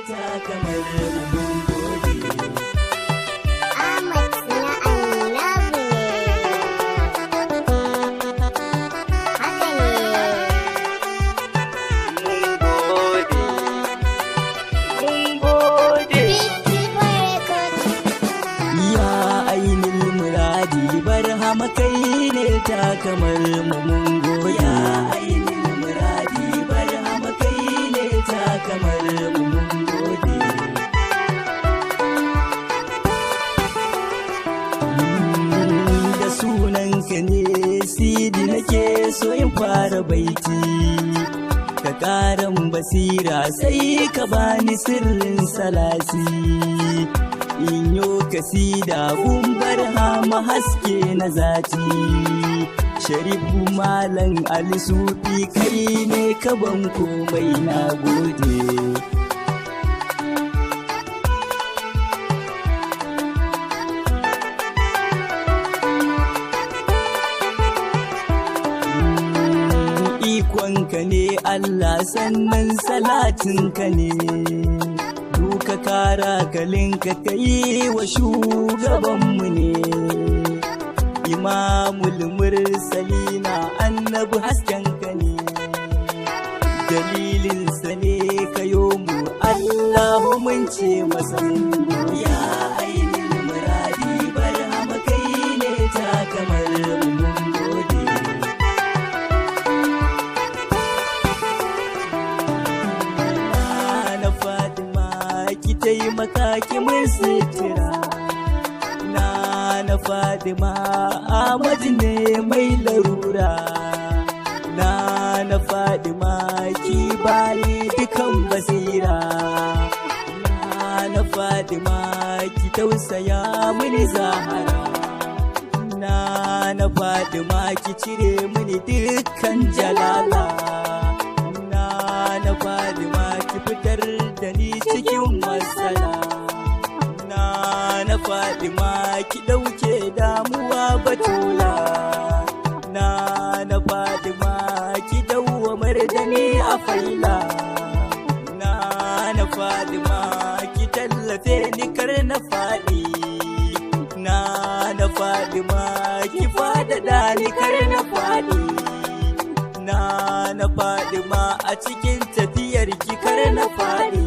ta kamar mun gode. Ahmad na Annabi ne. Haka ne. Mun gode, mun gode. Ya ainihin muradi barhama kai ne ta kamar mun gode. Ya ainihin muradi barhama kai ne ta kamar mun gode. Da sunanka ne sidi nake so in fara baiti, ka ƙaran basira sai ka bani sirrin salasi, in yo kasida gumbar hama haske na zati. Sharifu Malam Ali Sufi kai ne ka ban komai na gode. Ikonka ne Allah sannan salatinka ne, duka kara kalinka ka yi wa shugabanmu ne. Imamul mursalina annabi haskenka ne, dalilinsa ne kayo mu Allahu mun ce masa mun gode. Ya ainihin muradi barhama kai ne ta kamar mun gode. Na Fatima ki taimaka ki mun sitira, na Fatima Ahmad ne mai larura, na Fatima ki bani dukan basira, na Fatima ki tausaya mini Zahara, na Fatima ki cire mini dukkan jalala, na Fatima ki fitar da ni cikin matsala, na Fatima ki ɗauke damuwa batula, na Fatima ki dawwamar da ni a faila, na Fatima ki tallafe ni kar na faɗi, na Fatima ki faɗaɗa ni kar na faɗi, na Fatima a cikin tafiyar ki kar na faɗi,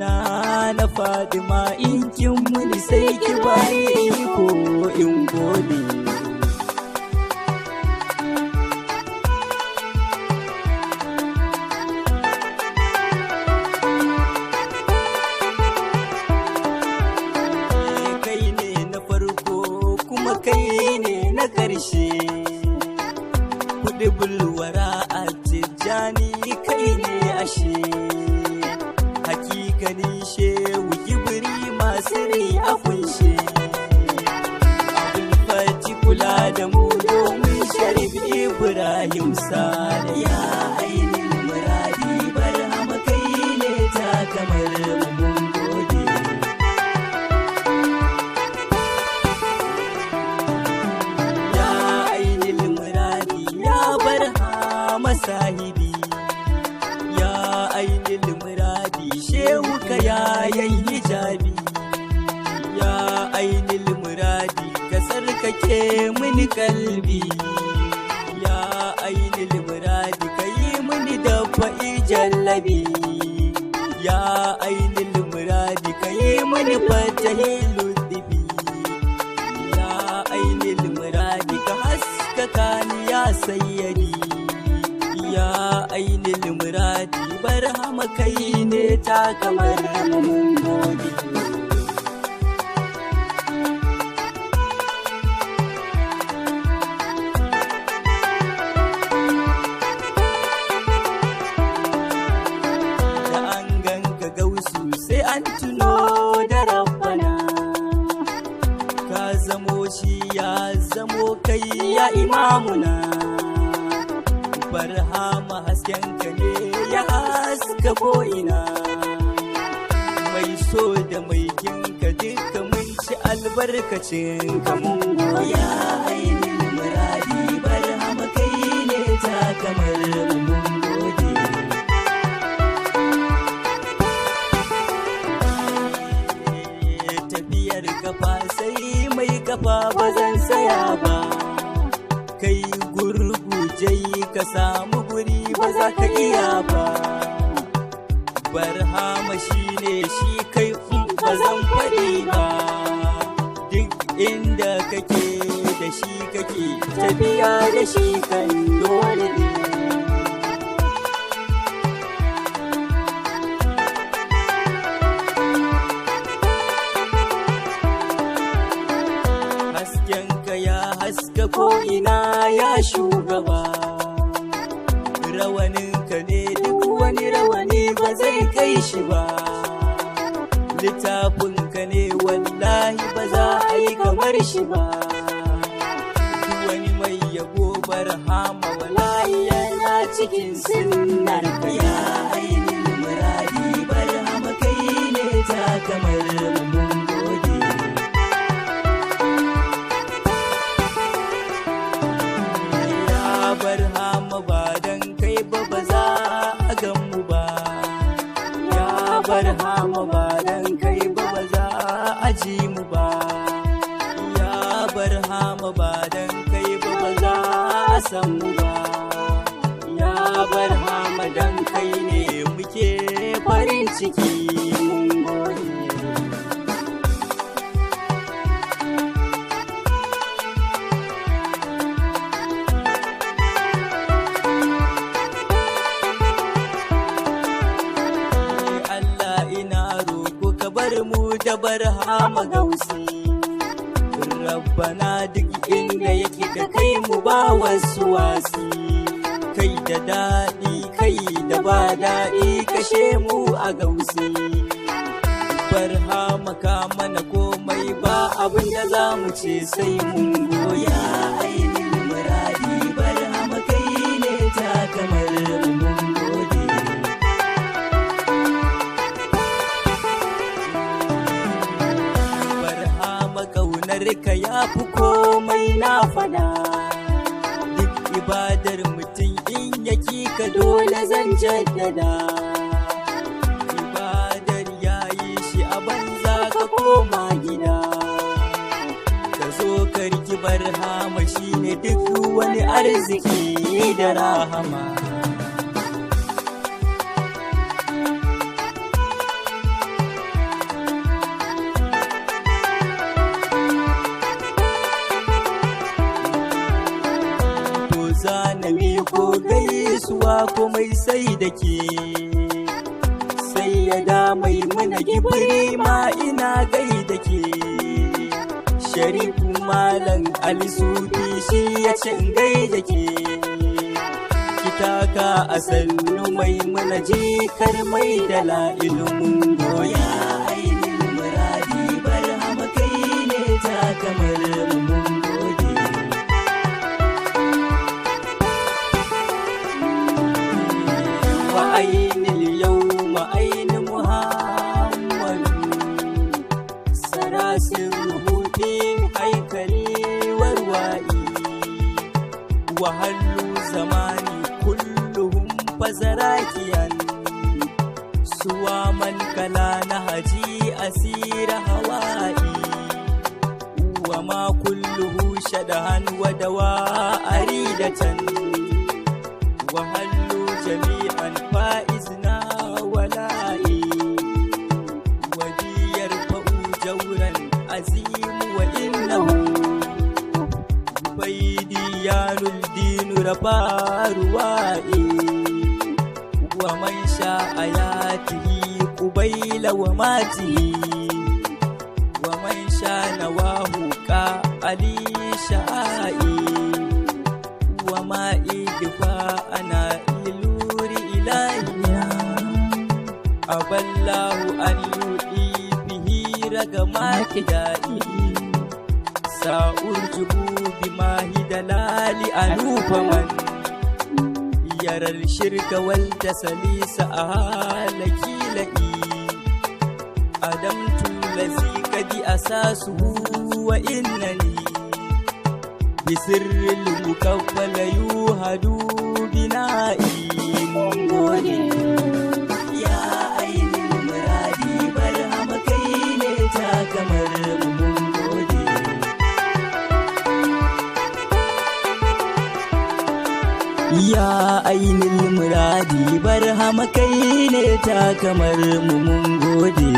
na Fatima in kin muni sai ki bani iko in gode. Kai ne na farko kuma kai ne na ƙarshe, kuɗi bulwara a tijjani kai ne ashe, hakikanin shehu gibiri masu rai a kunshe, abin fati kula da mu domin Sharif Ibrahim Sale. Ya ainihin muradi barhama kai ne ta kamar mun gode. Ya ainihin muradi ya barhama sahibi, ya ainihin muradi shehu ka yayin hijabi, ya ainihin muradi ka sarkake mini kalbi, ya ainihin muradi ka yi mini dafa'i jallabi, ya ainihin muradi ka yi mini fatahi ludibi, ya ainihin muradi ka haskaka ni ya sayyadi, ya ainihin muradi barhama kai ne ta kamar mun gode. Da an ganka gausu sai an tuno da rabbana, ka zamo shi ya zamo kai ya imamuna, barhama haskenka ne ya haska ko'ina, mai so da mai kinka duka mun ci albarkacin ka mun gode. Ya ainihin muradi barhama kai ne ta kamar mun gode. kafa ba zan saya ba, kai gurguje ka samu guri ba za ka iya ba. Barhama shine shi kai ba zan faɗi ba, duk inda kake da shi kake tafiya da shi kan dole ne. Haskenka ya haska ko'ina ya shugaba, rawaninka ne duk wani rawani ba zai kai shi ba, littafinka ne wallahi ba za a yi kamar shi ba. Duk wani mai yabo Barhama wallahi yana cikin sunnarka. Ya ainihin muradi Barhama kai ne ta kamar mun gode. Ya Barhama ba dan kai ba ba za a gan mu ba, ya Barhama ba dan kai ba ba za a ji mu ba, ya Barhama ba dan kai ba ba za a san mu ba, ya Barhama dan kai ne muke farin ciki mun gode. Mu da Barhama Gausi, Rabbana duk inda yake da kai mu ba wasu wasi, kai da daɗi kai da ba daɗi kashe mu a Gausi. Barhama ka mana komai ba abin da za mu ce sai mun goya. Ainihin muradi Barhama kai ne ta kamar mun gode. Ka ya fi komai na fada, duk ibadar mutum in yaki ka dole zan jaddada. Ibadar yayi shi a banza ka koma gida, ka zo ka riki Barhama shine duk wani arziki da rahama. Zanami ko gaisuwa komai sai da ke, sai ya damai mana gibiri ma ina gai da ke. Sharifu Malam Ali Sufi shi ya ce gai da ke, kitaka a sannu mai mana jikar mai da la'ilumin goya. Ainihin muradi Barhama kai ne ta kamar mun gode. وأين اليوم أين محمد سراسره في هيكلي وروائي وهل زماني كلهم فزراكيا سوى من كلا نهجي أسير هوائي وما كله شدها ودواء أريدة وهل جميعا فائزنا ولائي ودي يرفع جورا عظيم وإنه بيديان الدين رفع روائي ومن شاء ياته قبيل وماته ومن شاء نواه كعلي شائي وما إدفاءنا أبى الله أن يؤدي به رغمات دائي سأرجب بما دلال أنوب من يرى الشرك والتسليس أهالك لئي أدمت الذي قد أساسه وإنني بسر المكفل يوهد بنائي منغولي. Ya ainihin muradi Barhama kai ne ta kamar mun gode. Ya ainihin muradi barhama kai ne ta kamar mu mun gode.